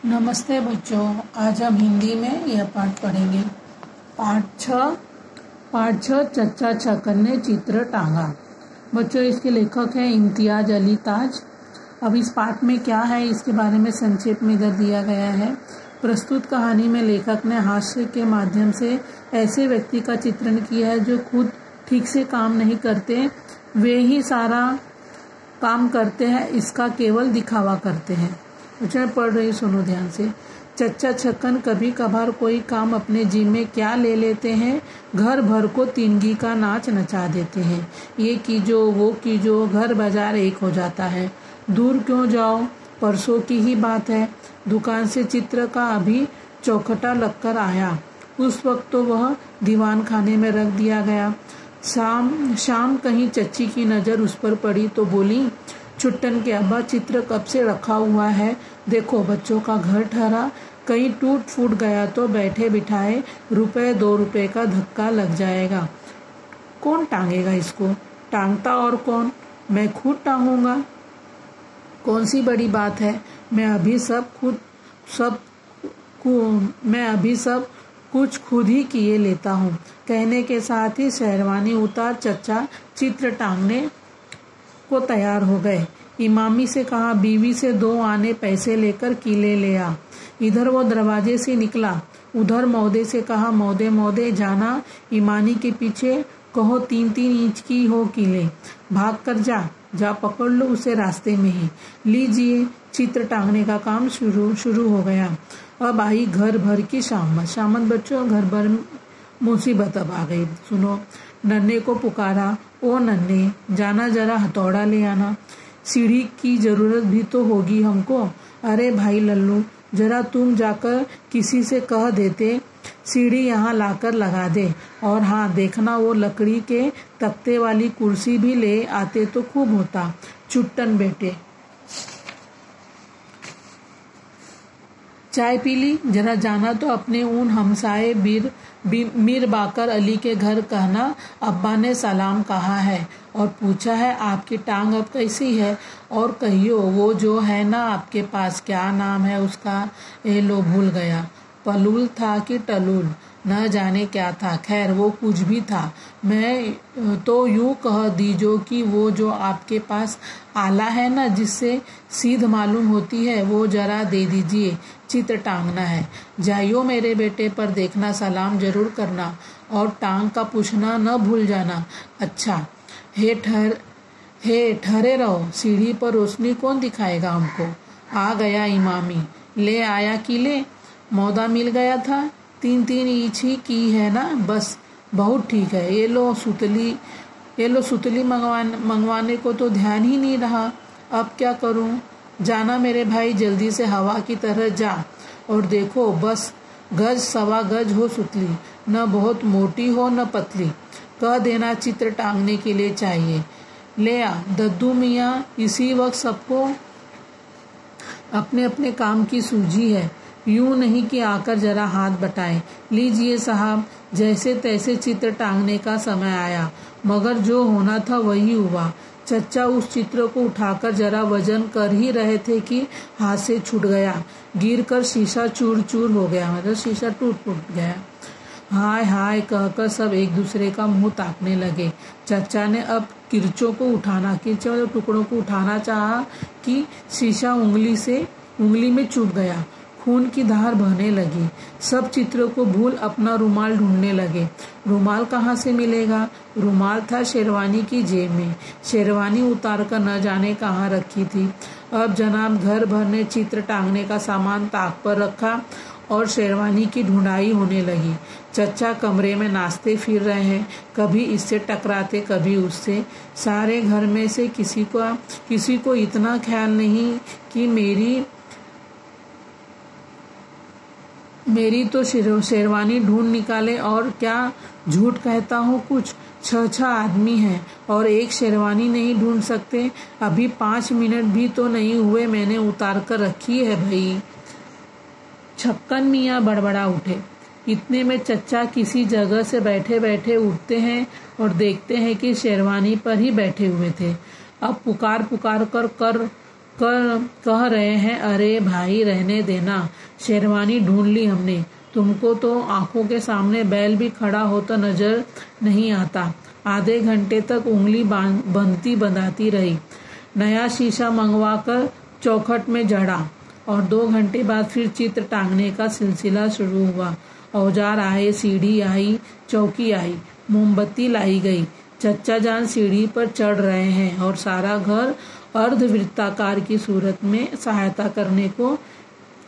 नमस्ते बच्चों, आज हम हिंदी में यह पाठ पढ़ेंगे। पाठ 6 चच्चा छक्कन ने चित्र टांगा। बच्चों, इसके लेखक हैं इम्तियाज अली ताज। अब इस पाठ में क्या है इसके बारे में संक्षेप में इधर दिया गया है। प्रस्तुत कहानी में लेखक ने हास्य के माध्यम से ऐसे व्यक्ति का चित्रण किया है जो खुद ठीक से काम नहीं करते, वे ही सारा काम करते हैं, इसका केवल दिखावा करते हैं। बच्चों, पढ़ रही सुनो ध्यान से। चच्चा छक्कन कभी कभार कोई काम अपने जिम्मे क्या ले लेते हैं, घर भर को तिनगी का नाच नचा देते हैं। ये कीजो वो कीजो, घर बाजार एक हो जाता है। दूर क्यों जाओ, परसों की ही बात है, दुकान से चित्र का अभी चौखटा लगकर आया। उस वक्त तो वह दीवान खाने में रख दिया गया। शाम कहीं चच्ची की नज़र उस पर पड़ी तो बोली, छुट्टन के अब्बा, चित्र कब से रखा हुआ है, देखो बच्चों का घर ठहरा, कहीं टूट फूट गया तो बैठे बिठाए ₹1-2 का धक्का लग जाएगा। कौन टांगेगा इसको? टांगता और कौन? मैं खुद टांगूंगा। कौन सी बड़ी बात है, मैं अभी सब कुछ खुद ही किए लेता हूँ। कहने के साथ ही शेरवानी उतार चच्चा चित्र टांगने को तैयार हो गए। इमामी से कहा, बीवी से 2 आने पैसे लेकर किले ले आ। इधर वो दरवाजे से निकला। उधर मौदे से कहा, मौदे जाना इमानी के पीछे, कहो 3-3 इंच की हो किले, भाग कर जा पकड़ लो उसे रास्ते में ही। लीजिए, चित्र टांगने का काम शुरू हो गया। अब आई घर भर की शामत बच्चों, घर भर मुसीबत अब आ गई। सुनो, नन्हे को पुकारा, ओ नन्हे, जाना जरा हथौड़ा ले आना, सीढ़ी की जरूरत भी तो होगी हमको। अरे भाई लल्लू, जरा तुम जाकर किसी से कह देते सीढ़ी यहाँ लाकर लगा दे, और हाँ देखना वो लकड़ी के तख्ते वाली कुर्सी भी ले आते तो खूब होता। चुट्टन बेटे, चाय पी ली? जरा जाना तो अपने उन हमसाए मीर बाकर अली के घर कहना, अब्बा ने सलाम कहा है और पूछा है आपकी टांग अब कैसी है, और कहियो वो जो है ना आपके पास, क्या नाम है उसका, ए लो भूल गया, पलूल था कि टलूल, न जाने क्या था, खैर वो कुछ भी था। मैं तो यूं कह दीजो कि वो जो आपके पास आला है ना, जिससे सीध मालूम होती है, वो जरा दे दीजिए, चित्र टांगना है। जाइयो मेरे बेटे, पर देखना सलाम जरूर करना, और टांग का पूछना न भूल जाना। अच्छा, हे ठहरे रहो, सीढ़ी पर रोशनी कौन दिखाएगा हमको। आ गया इमामी, ले आया किले, मौदा मिल गया था, 3-3 इंच ही की है ना, बस बहुत ठीक है। ये लो सुतली मंगवाने को तो ध्यान ही नहीं रहा, अब क्या करूं। जाना मेरे भाई, जल्दी से हवा की तरह जा, और देखो बस 1-1.25 गज हो सुतली, न बहुत मोटी हो न पतली, कह देना चित्र टांगने के लिए चाहिए। ले आ दद्दू मियाँ, इसी वक्त सबको अपने अपने काम की सूझी है, यूं नहीं कि आकर जरा हाथ बटाएं। लीजिए साहब, जैसे तैसे चित्र टांगने का समय आया, मगर जो होना था वही हुआ। चच्चा उस चित्र को उठाकर जरा वजन कर ही रहे थे कि हाथ से छूट गया, गिरकर शीशा चूर चूर हो गया, मतलब शीशा टूट फूट गया। हाय हाय कहकर सब एक दूसरे का मुंह ताकने लगे। चच्चा ने अब किरचों टुकड़ों को उठाना चाहा कि शीशा उंगली में चुभ गया, खून की धार बहने लगी। सब चित्रों को भूल अपना रुमाल ढूंढने लगे। रुमाल कहाँ से मिलेगा? रुमाल था शेरवानी की जेब में, शेरवानी उतार कर न जाने कहाँ रखी थी। अब जनाब घर भर ने चित्र टांगने का सामान ताक पर रखा और शेरवानी की ढूंढाई होने लगी। चच्चा कमरे में नाचते फिर रहे हैं, कभी इससे टकराते कभी उससे। सारे घर में से किसी को इतना ख्याल नहीं कि मेरी तो शेरवानी ढूंढ निकाले, और क्या झूठ कहता हूँ, कुछ 6 आदमी हैं और एक शेरवानी नहीं ढूंढ सकते। अभी 5 मिनट भी तो नहीं हुए, मैंने उतार कर रखी है भाई। छक्कन मियाँ बड़बड़ा उठे। इतने में चच्चा किसी जगह से बैठे बैठे उठते हैं और देखते हैं कि शेरवानी पर ही बैठे हुए थे। अब पुकार कह रहे हैं, अरे भाई रहने देना, शेरवानी ढूंढ ली हमने। तुमको तो आंखों के सामने बैल भी खड़ा होता नजर नहीं आता। आधे घंटे तक उंगली बंधती बंधाती रही। नया शीशा मंगवाकर चौखट में जड़ा और 2 घंटे बाद फिर चित्र टांगने का सिलसिला शुरू हुआ। औजार आए, सीढ़ी आई, चौकी आई, मोमबत्ती लाई गई। चच्चा जान सीढ़ी पर चढ़ रहे हैं और सारा घर अर्धवृत्ताकार की सूरत में सहायता करने को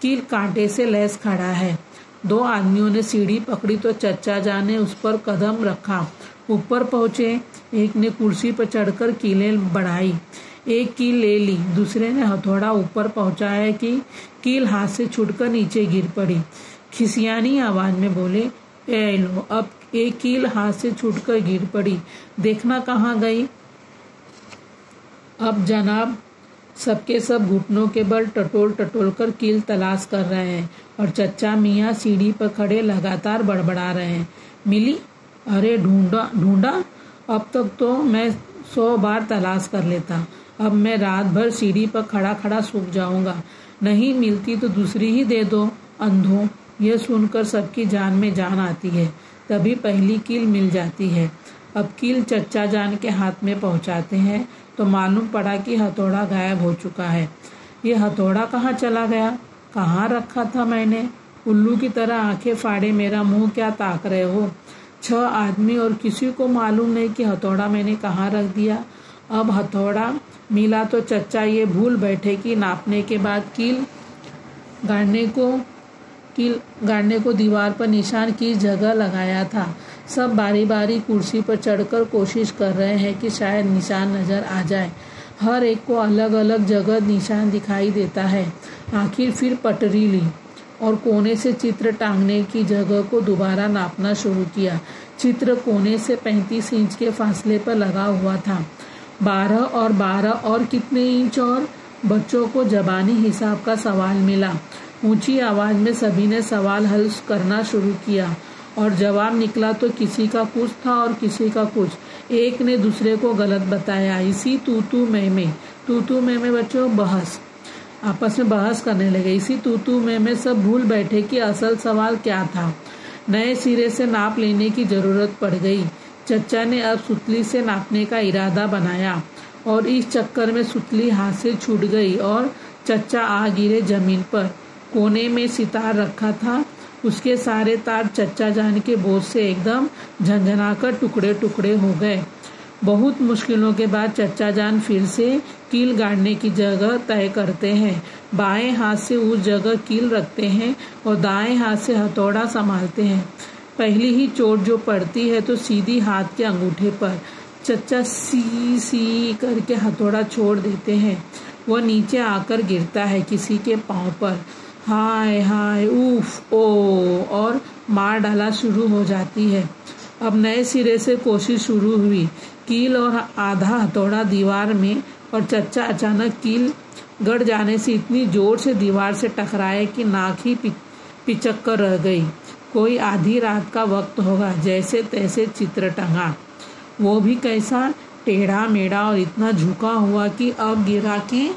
कील कांटे से लैस खड़ा है। 2 आदमियों ने सीढ़ी पकड़ी तो चच्चा जान ने उस पर कदम रखा। ऊपर पहुंचे। एक ने कुर्सी पर चढ़कर कीलें बढ़ाई, एक कील ले ली। दूसरे ने हथौड़ा ऊपर पहुंचाया कि कील हाथ से छूटकर नीचे गिर पड़ी। खिसियानी आवाज में बोले, ए लो, अब एक कील हाथ से छूटकर गिर पड़ी, देखना कहाँ गई। अब जनाब सबके सब घुटनों के बल टटोल टटोल कर कील तलाश कर रहे हैं और चच्चा मियाँ सीढ़ी पर खड़े लगातार बड़बड़ा रहे हैं। मिली? अरे ढूंढा? अब तक तो मैं 100 बार तलाश कर लेता। अब मैं रात भर सीढ़ी पर खड़ा खड़ा सूख जाऊंगा। नहीं मिलती तो दूसरी ही दे दो अंधों। यह सुनकर सबकी जान में जान आती है। तभी पहली कील मिल जाती है। अब कील चच्चा जान के हाथ में पहुंचाते हैं तो मालूम पड़ा कि हथौड़ा गायब हो चुका है। ये हथौड़ा कहाँ चला गया? कहाँ रखा था मैंने? उल्लू की तरह आंखें फाड़े मेरा मुंह क्या ताक रहे हो? 6 आदमी और किसी को मालूम नहीं कि हथौड़ा मैंने कहाँ रख दिया। अब हथौड़ा मिला तो चच्चा ये भूल बैठे कि नापने के बाद कील गाड़ने को दीवार पर निशान की जगह लगाया था। सब बारी बारी कुर्सी पर चढ़कर कोशिश कर रहे हैं कि शायद निशान नजर आ जाए। हर एक को अलग अलग जगह निशान दिखाई देता है। आखिर फिर पटरी ली और कोने से चित्र टांगने की जगह को दोबारा नापना शुरू किया। चित्र कोने से 35 इंच के फासले पर लगा हुआ था। 12 और 12 और कितने इंच? और बच्चों को जबानी हिसाब का सवाल मिला। ऊंची आवाज में सभी ने सवाल हल करना शुरू किया और जवाब निकला तो किसी का कुछ था और किसी का कुछ। एक ने दूसरे को गलत बताया। इसी तू में बच्चों बहस, आपस में बहस करने लगे। इसी तू में सब भूल बैठे कि असल सवाल क्या था। नए सिरे से नाप लेने की जरूरत पड़ गई। चच्चा ने अब सुतली से नापने का इरादा बनाया और इस चक्कर में सुतली हाथ से छूट गई और चच्चा आ गिरे जमीन पर। कोने में सितार रखा था, उसके सारे तार चच्चा जान के बोझ से एकदम झंझनाकर टुकड़े टुकड़े हो गए। बहुत मुश्किलों के बाद चच्चा जान फिर से कील गाड़ने की जगह तय करते हैं। बाएं हाथ से उस जगह कील रखते हैं और दाएं हाथ से हथौड़ा संभालते हैं। पहली ही चोट जो पड़ती है तो सीधी हाथ के अंगूठे पर। चच्चा सी करके हथौड़ा छोड़ देते हैं। वह नीचे आकर गिरता है किसी के पांव पर। हाय हाय, उफ ओ, और मार डाला शुरू हो जाती है। अब नए सिरे से कोशिश शुरू हुई। कील और आधा हथौड़ा दीवार में और चच्चा अचानक कील गड़ जाने से इतनी जोर से दीवार से टकराए कि नाक ही पिचक कर रह गई। कोई आधी रात का वक्त होगा। जैसे तैसे चित्र टंगा, वो भी कैसा टेढ़ा मेढ़ा और इतना झुका हुआ कि अब गिरा कि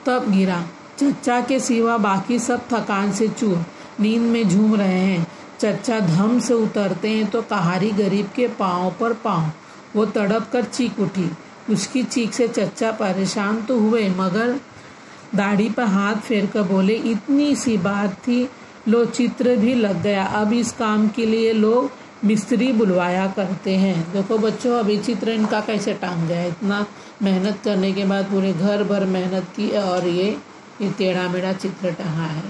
तब गिरा। चच्चा के सिवा बाकी सब थकान से चूर नींद में झूम रहे हैं। चच्चा धम से उतरते हैं तो कहारी गरीब के पाँव पर पाँव। वो तड़प कर चीख उठी। उसकी चीख से चच्चा परेशान तो हुए मगर दाढ़ी पर हाथ फेर कर बोले, इतनी सी बात थी, लो चित्र भी लग गया। अब इस काम के लिए लोग मिस्त्री बुलवाया करते हैं। देखो बच्चों, अभी चित्र इनका कैसे टांग गया। इतना मेहनत करने के बाद पूरे घर भर मेहनत की और ये टेढ़ा मेढ़ा चित्र टंगा है।